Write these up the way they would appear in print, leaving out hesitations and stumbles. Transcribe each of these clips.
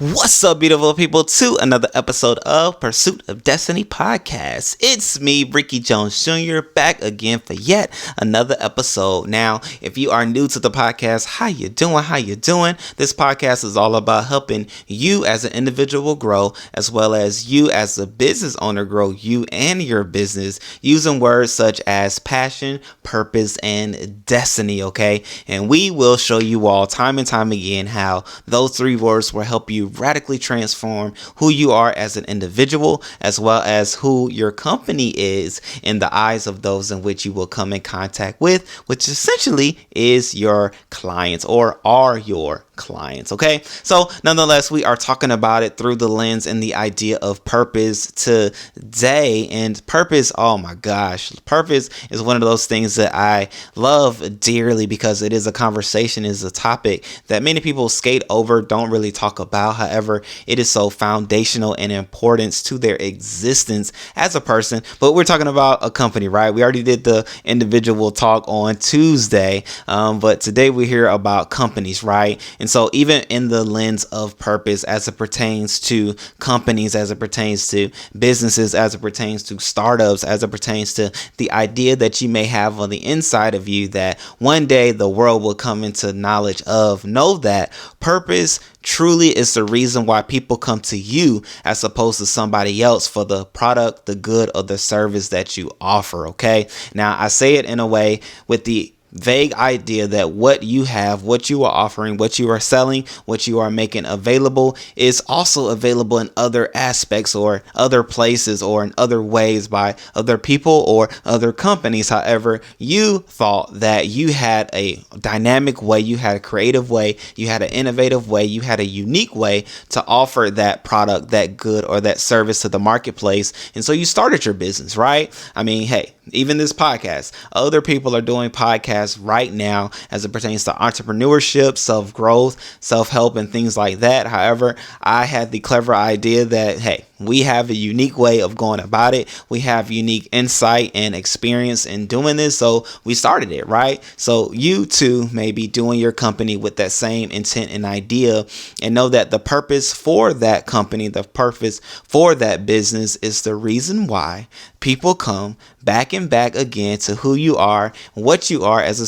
What's up, beautiful people, to another episode of Pursuit of Destiny podcast. It's me, Rickey Jones Jr., back again for yet another episode. Now, if you are new to the podcast, how you doing? This podcast is all about helping you as an individual grow, as well as you as a business owner grow you and your business, using words such as passion, purpose, and destiny, okay? And we will show you all time and time again how those three words will help you radically transform who you are as an individual, as well as who your company is in the eyes of those in which you will come in contact with, which essentially is your clients or are your clients. Okay, so nonetheless, we are talking about it through the lens and the idea of purpose today. And purpose, oh my gosh, purpose is one of those things that I love dearly because it is a conversation, is a topic that many people skate over, don't really talk about. However, it is so foundational and importance to their existence as a person. But we're talking about a company, right? We already did the individual talk on Tuesday, but today we hear about companies, right? And so even in the lens of purpose, as it pertains to companies, as it pertains to businesses, as it pertains to startups, as it pertains to the idea that you may have on the inside of you that one day the world will come into knowledge of, know that purpose truly is the reason why people come to you as opposed to somebody else for the product, the good, or the service that you offer. Okay. Now, I say it in a way with the vague idea that what you have, what you are offering, what you are selling, what you are making available is also available in other aspects or other places or in other ways by other people or other companies. However, you thought that you had a dynamic way, you had a creative way, you had an innovative way, you had a unique way to offer that product, that good, or that service to the marketplace. And so you started your business, right? I mean, hey, even this podcast, other people are doing podcasts right now as it pertains to entrepreneurship, self-growth, self-help, and things like that. However, I had the clever idea that, hey, we have a unique way of going about it. We have unique insight and experience in doing this. So we started it, right? So you too may be doing your company with that same intent and idea, and know that the purpose for that company, the purpose for that business is the reason why people come back and back again to who you are, what you are as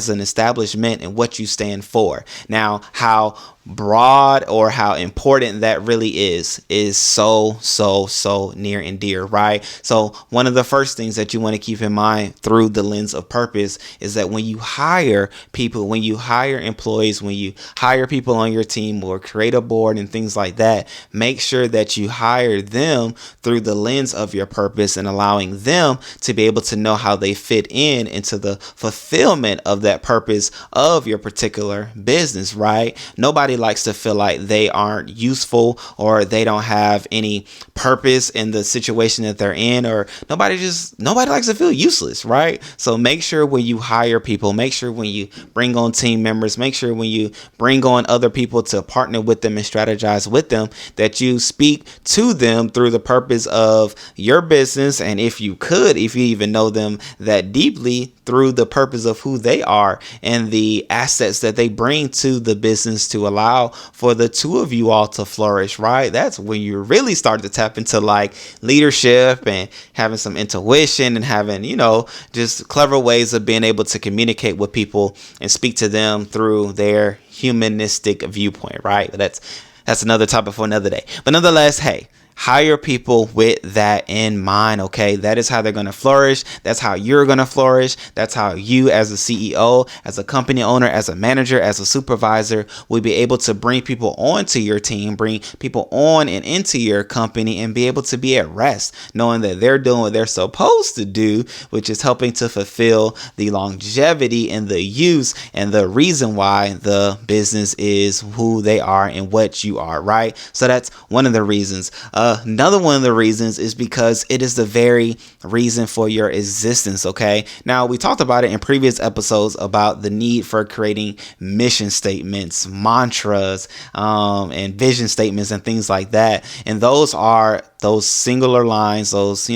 an establishment, and what you stand for. Now, how broad or how important that really is so near and dear, right? So one of the first things that you want to keep in mind through the lens of purpose is that when you hire people, when you hire employees, when you hire people on your team or create a board and things like that, make sure that you hire them through the lens of your purpose and allowing them to be able to know how they fit in into the fulfillment of that purpose of your particular business, right? Nobody likes to feel like they aren't useful or they don't have any purpose in the situation that they're in, or nobody likes to feel useless, right? So make sure when you hire people, make sure when you bring on team members, make sure when you bring on other people to partner with them and strategize with them, that you speak to them through the purpose of your business. And if you even know them that deeply, through the purpose of who they are and the assets that they bring to the business to allow for the two of you all to flourish, right? That's when you really start to tap into like leadership and having some intuition and having, just clever ways of being able to communicate with people and speak to them through their humanistic viewpoint, right? That's another topic for another day. But nonetheless, hey, hire people with that in mind, okay? That is how they're going to flourish. That's how you're going to flourish. That's how you as a CEO, as a company owner, as a manager, as a supervisor will be able to bring people onto your team, bring people on and into your company, and be able to be at rest, knowing that they're doing what they're supposed to do, which is helping to fulfill the longevity and the use and the reason why the business is who they are and what you are, right? So that's one of the reasons. Another one of the reasons is because it is the very reason for your existence. Okay. Now, we talked about it in previous episodes about the need for creating mission statements, mantras, and vision statements and things like that. And those are those singular lines, those,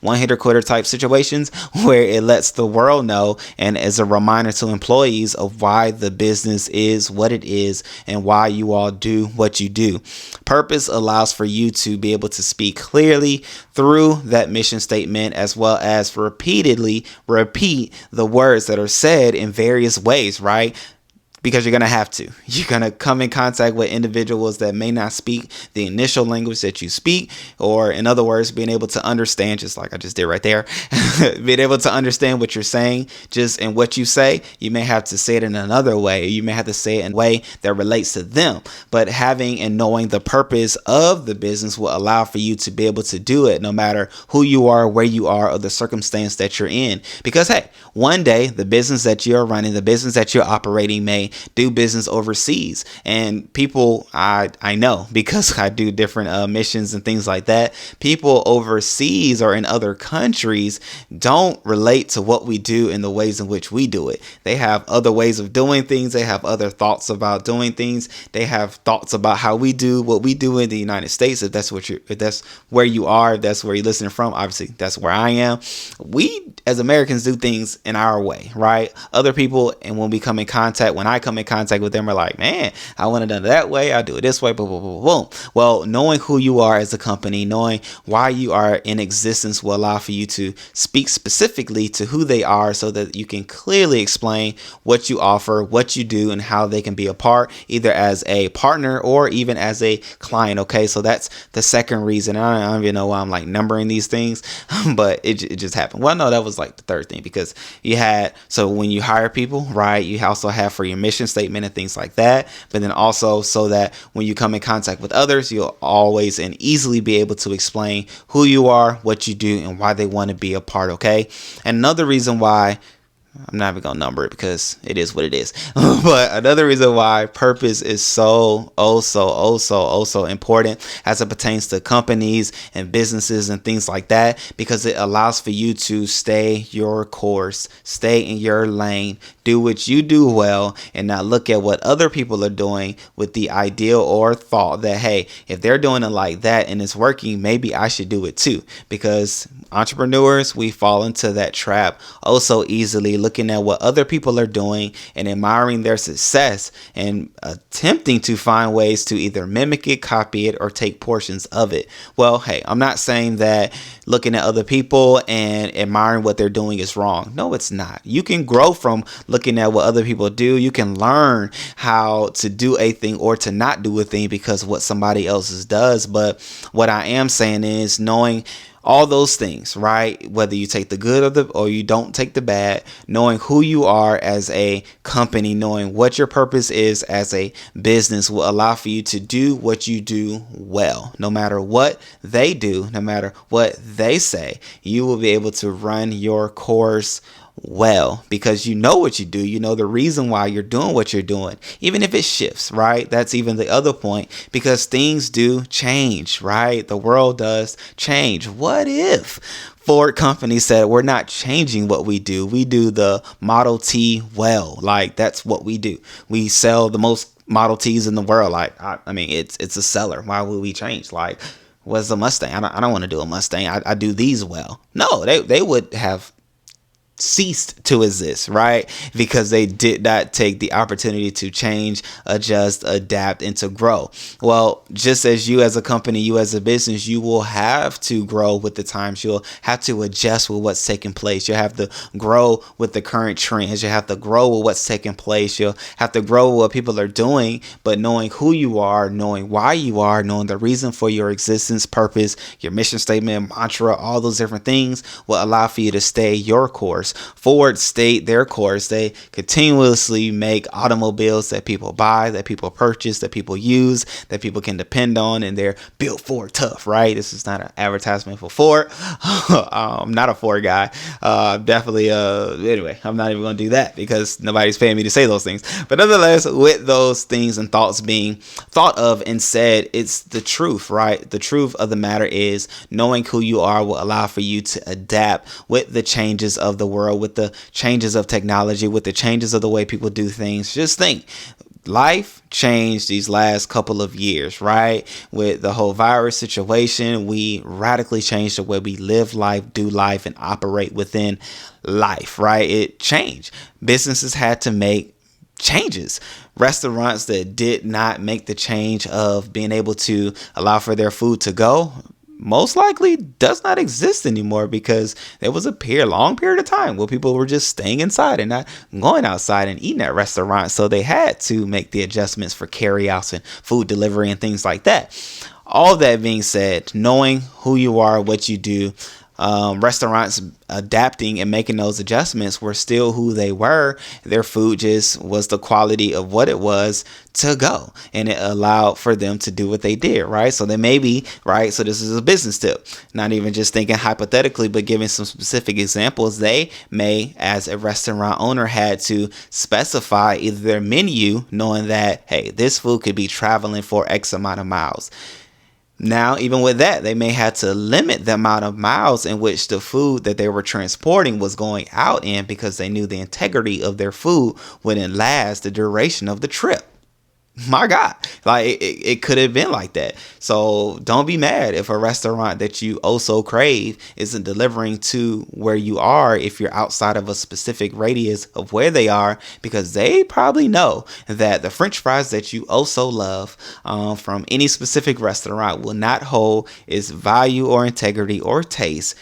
one hitter quitter type situations where it lets the world know and as a reminder to employees of why the business is what it is and why you all do what you do. Purpose allows for you to be able to speak clearly through that mission statement, as well as repeatedly repeat the words that are said in various ways, right? Because you're going to have to. You're going to come in contact with individuals that may not speak the initial language that you speak, or in other words, being able to understand, just like I just did right there, being able to understand what you're saying just in what you say. You may have to say it in another way. You may have to say it in a way that relates to them. But having and knowing the purpose of the business will allow for you to be able to do it no matter who you are, where you are, or the circumstance that you're in. Because, hey, one day the business that you're running, the business that you're operating may do business overseas, and people I know, because I do different missions and things like that, people overseas or in other countries don't relate to what we do in the ways in which we do it. They have other ways of doing things. They have other thoughts about doing things. They have thoughts about how we do what we do in the United States. If that's where you are, if that's where you're listening from, obviously that's where I am. We as Americans do things in our way, right? Other people, and when I come in contact with them, are like, man, I want it done that way. I do it this way. Boom, boom, boom, boom. Well, knowing who you are as a company, knowing why you are in existence will allow for you to speak specifically to who they are so that you can clearly explain what you offer, what you do, and how they can be a part, either as a partner or even as a client. Okay, so that's the second reason. I don't even know why I'm like numbering these things, but it just happened. Well, no, that was like the third thing, because so when you hire people, right, you also have for your mission statement and things like that, but then also so that when you come in contact with others, you'll always and easily be able to explain who you are, what you do, and why they want to be a part. Okay. And another reason why, I'm not even going to number it because it is what it is. But another reason why purpose is so important as it pertains to companies and businesses and things like that, because it allows for you to stay your course, stay in your lane, do what you do well, and not look at what other people are doing with the ideal or thought that, hey, if they're doing it like that and it's working, maybe I should do it too. Because entrepreneurs, we fall into that trap so easily, looking at what other people are doing and admiring their success and attempting to find ways to either mimic it, copy it, or take portions of it. Well, hey, I'm not saying that looking at other people and admiring what they're doing is wrong. No, it's not. You can grow from looking at what other people do. You can learn how to do a thing or to not do a thing because of what somebody else does. But what I am saying is knowing all those things, right? Whether you take the good or you don't take the bad, knowing who you are as a company, knowing what your purpose is as a business will allow for you to do what you do well. No matter what they do, no matter what they say, you will be able to run your course well, because you know what you do. You know the reason why you're doing what you're doing, even if it shifts, right? That's even the other point, because things do change, right? The world does change. What if Ford company said, we're not changing what we do. We do the Model T well. Like, that's what we do. We sell the most Model Ts in the world. Like, I mean, it's a seller. Why would we change? Like, what's a Mustang? I don't want to do a Mustang. I do these well. No, they would have ceased to exist, right? Because they did not take the opportunity to change, adjust, adapt, and to grow. Well, just as you as a company, you as a business, you will have to grow with the times. You'll have to adjust with what's taking place. You'll have to grow with the current trends. You'll have to grow with what's taking place. You'll have to grow with what people are doing, but knowing who you are, knowing why you are, knowing the reason for your existence, purpose, your mission statement, mantra, all those different things will allow for you to stay your course. course. Ford stayed their course. They continuously make automobiles that people buy, that people purchase, that people use, that people can depend on, and they're built Ford tough, right? This is not an advertisement for Ford. I'm not a Ford guy. Definitely, anyway, I'm not even going to do that because nobody's paying me to say those things. But nonetheless, with those things and thoughts being thought of and said, it's the truth, right? The truth of the matter is knowing who you are will allow for you to adapt with the changes of the world, with the changes of technology, with the changes of the way people do things. Just think, life changed these last couple of years, right? With the whole virus situation, we radically changed the way we live life, do life, and operate within life, right? It changed. Businesses had to make changes. Restaurants that did not make the change of being able to allow for their food to go most likely does not exist anymore, because there was a long period of time where people were just staying inside and not going outside and eating at restaurants. So they had to make the adjustments for carryouts and food delivery and things like that. All that being said, knowing who you are, what you do, restaurants adapting and making those adjustments were still who they were. Their food just was the quality of what it was to go, and it allowed for them to do what they did, right? So they may be, right? So this is a business tip, not even just thinking hypothetically, but giving some specific examples. They may, as a restaurant owner, had to specify either their menu, knowing that, hey, this food could be traveling for X amount of miles. Now, even with that, they may have to limit the amount of miles in which the food that they were transporting was going out in, because they knew the integrity of their food wouldn't last the duration of the trip. My God, like it could have been like that. So don't be mad if a restaurant that you so crave isn't delivering to where you are, if you're outside of a specific radius of where they are, because they probably know that the French fries that you so love from any specific restaurant will not hold its value or integrity or taste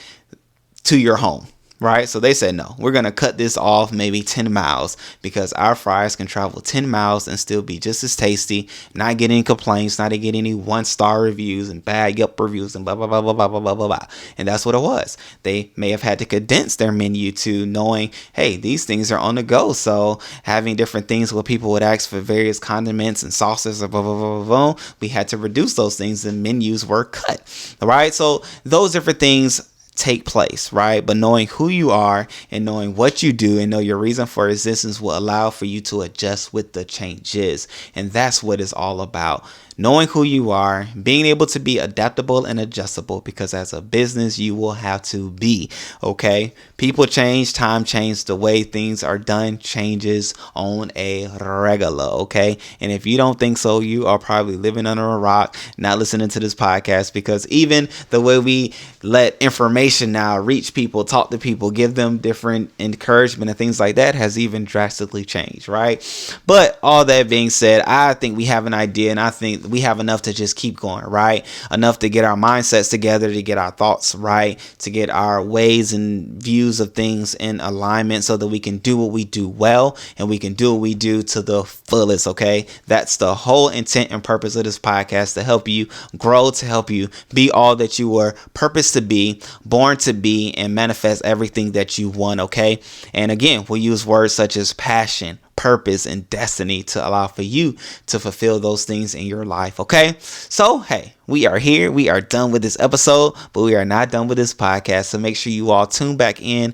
to your home. Right? So they said, no, we're going to cut this off maybe 10 miles, because our fries can travel 10 miles and still be just as tasty, not get any complaints, not get any 1-star reviews and bad Yelp reviews and blah, blah, blah, blah, blah, blah, blah, blah, blah. And that's what it was. They may have had to condense their menu to knowing, hey, these things are on the go. So having different things where people would ask for various condiments and sauces and blah, blah, blah, blah, blah, we had to reduce those things, and menus were cut. All right. So those different things take place, right? But knowing who you are and knowing what you do and know your reason for existence will allow for you to adjust with the changes. And that's what it's all about. Knowing who you are, being able to be adaptable and adjustable, because as a business, you will have to be, okay? People change, time change, the way things are done changes on a regular, okay? And if you don't think so, you are probably living under a rock, not listening to this podcast, because even the way we let information now reach people, talk to people, give them different encouragement and things like that has even drastically changed, right? But all that being said, I think we have an idea, and I think we have enough to just keep going, right? Enough to get our mindsets together, to get our thoughts right, to get our ways and views of things in alignment, so that we can do what we do well, and we can do what we do to the fullest, okay? That's the whole intent and purpose of this podcast, to help you grow, to help you be all that you were purposed to be, born to be, and manifest everything that you want, okay? And again, we'll use words such as passion, purpose, and destiny to allow for you to fulfill those things in your life, okay? So, hey, we are here. We are done with this episode, but we are not done with this podcast. So make sure you all tune back in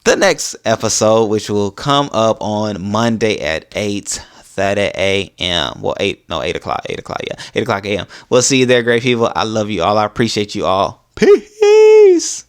the next episode, which will come up on Monday at 8:30 a.m. Well, 8 o'clock, yeah, 8 o'clock a.m. We'll see you there, great people. I love you all. I appreciate you all. Peace.